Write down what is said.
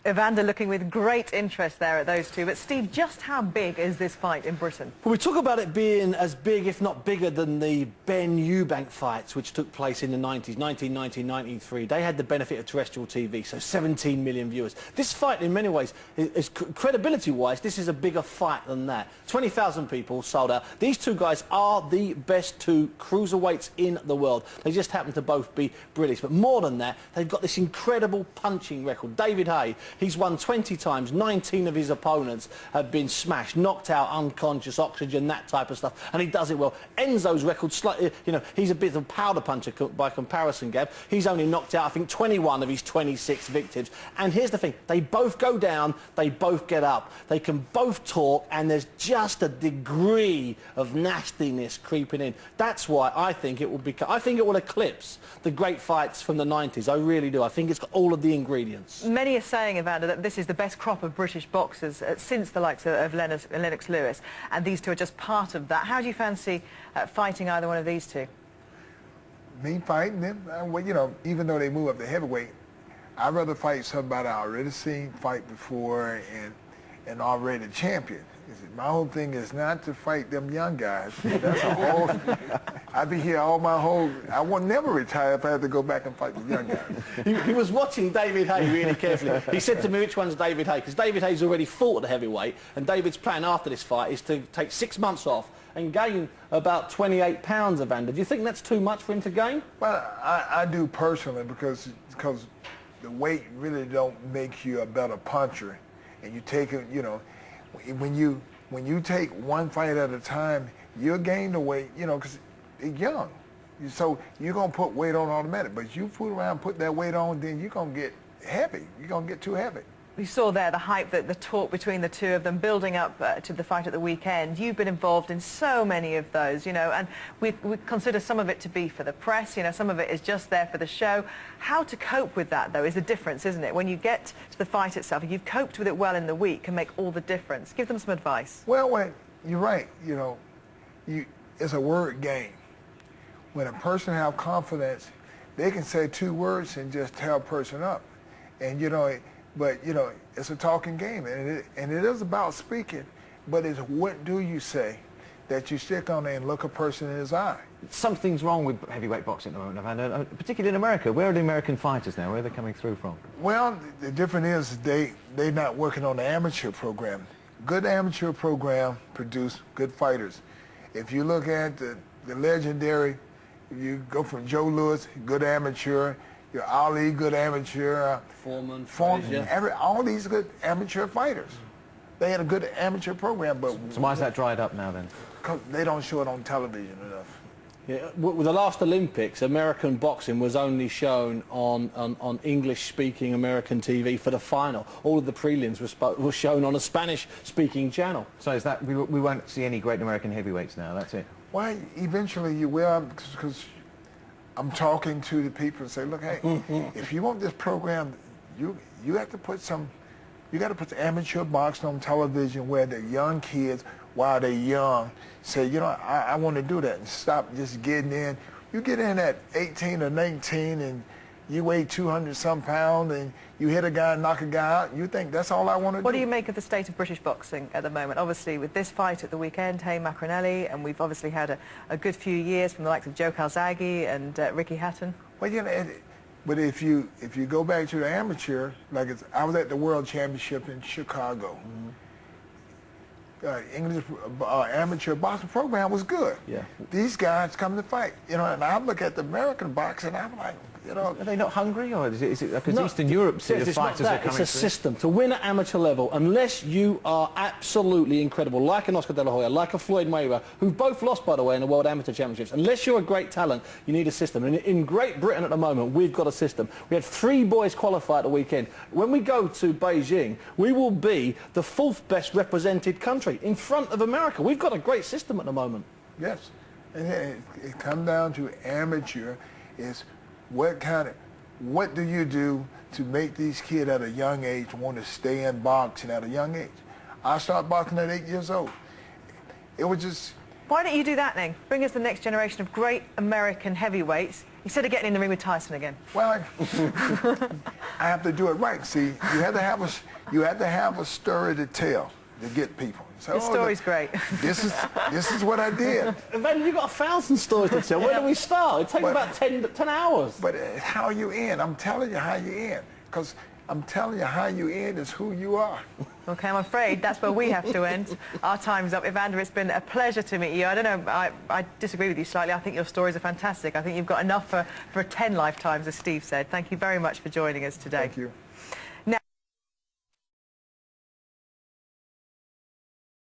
Evander looking with great interest there at those two. But Steve, just how big is this fight in Britain? Well, we talk about it being as big, if not bigger, than the Ben Eubank fights, which took place in the 90s, 1990, 93. They had the benefit of terrestrial TV, so 17 million viewers. This fight, in many ways, is credibility-wise, this is a bigger fight than that. 20,000 people sold out. These two guys are the best two cruiserweights in the world. They just happen to both be British. But more than that, they've got this incredible punching record. David Haye, he's won 20 times. 19 of his opponents have been smashed, knocked out, unconscious, oxygen, that type of stuff, and he does it well. Enzo's record slightly, you know, he's a bit of a powder puncher by comparison, Gav. He's only knocked out, I think, 21 of his 26 victims. And here's the thing, they both go down, they both get up. They can both talk, and there's just a degree of nastiness creeping in. That's why I think it will become, I think it will eclipse the great fights from the 90s. I really do. I think it's got all of the ingredients. Many are saying, Evander, that this is the best crop of British boxers since the likes of Lennox Lewis, and these two are just part of that. How do you fancy fighting either one of these two? Me fighting them? Well, you know, even though they move up to heavyweight, I'd rather fight somebody I already seen fight before and already the champion. My whole thing is not to fight them young guys. That's a whole. I'd be here all my whole. I would never retire if I had to go back and fight the young guys. He was watching David Haye really carefully. He said to me, which one's David Haye? Because David Haye's already fought at the heavyweight, and David's plan after this fight is to take 6 months off and gain about 28 pounds, Evander. Do you think that's too much for him to gain? Well, I do personally because the weight really don't make you a better puncher, and you take it, you know. When you take one fight at a time, you'll gain the weight, you know, because you're young. So you're going to put weight on automatic. But you fool around, put that weight on, then you're going to get heavy. You're going to get too heavy. We saw there the hype, the talk between the two of them building up to the fight at the weekend. You've been involved in so many of those, you know, and we consider some of it to be for the press, you know, some of it is just there for the show. How to cope with that, though, is the difference, isn't it? When you get to the fight itself, if you've coped with it well in the week, can make all the difference. Give them some advice. Well, you're right, you know, it's a word game. When a person has confidence, they can say 2 words and just tear a person up. And, you know, but, you know, it's a talking game, and it is about speaking, but it's what do you say that you stick on there and look a person in his eye. Something's wrong with heavyweight boxing at the moment, Evander, particularly in America. Where are the American fighters now? Where are they coming through from? Well, the difference is they're not working on the amateur program. Good amateur program produce good fighters. If you look at the legendary, you go from Joe Louis, good amateur, your Ali, good amateur. Foreman, all these good amateur fighters. They had a good amateur program, but... So why is that dried up now, then? Because they don't show it on television enough. Yeah, with the last Olympics, American boxing was only shown on English-speaking American TV for the final. All of the prelims were shown on a Spanish-speaking channel. So is that we won't see any great American heavyweights now? That's it? Well, eventually you will, because I'm talking to the people and say, look, hey, if you want this program, you have to put you got to put the amateur boxing on television where the young kids, while they're young, say, you know, I want to do that, and stop just getting in. You get in at 18 or 19 and you weigh 200-some pounds and you hit a guy and knock a guy out, and you think that's all I want to do. What do you make of the state of British boxing at the moment? Obviously, with this fight at the weekend, Haye Maccarinelli, and we've obviously had a good few years from the likes of Joe Calzaghe and Ricky Hatton. Well, you know, but if you go back to the amateur, like I was at the World Championship in Chicago. English amateur boxing program was good. Yeah. These guys come to fight, you know, and I look at the American boxing, I'm like, you know. Are they not hungry, or is it because Eastern Europe fighters are coming It's a through? system. To win at amateur level, unless you are absolutely incredible, like an Oscar De La Hoya, like a Floyd Mayweather, who've both lost, by the way, in the World Amateur Championships, unless you're a great talent, you need a system. And in Great Britain at the moment, we've got a system. We had 3 boys qualify at the weekend. When we go to Beijing, we will be the 4th best represented country in front of America. We've got a great system at the moment. Yes. And it comes down to amateur is what do you do to make these kids at a young age want to stay in boxing at a young age? I started boxing at 8 years old. It was just, Why don't you do that then? Bring us the next generation of great American heavyweights instead of getting in the ring with Tyson again. Well, I have to do it right. See, you had to have a story to tell to get people. So, The story's great. This is what I did. Evander, you've got 1,000 stories to tell. Where do we start? It takes about 10 hours. But how you end, I'm telling you how you end. Because I'm telling you how you end is who you are. Okay, I'm afraid that's where we have to end. Our time's up. Evander, it's been a pleasure to meet you. I don't know, I disagree with you slightly. I think your stories are fantastic. I think you've got enough for 10 lifetimes, as Steve said. Thank you very much for joining us today. Thank you.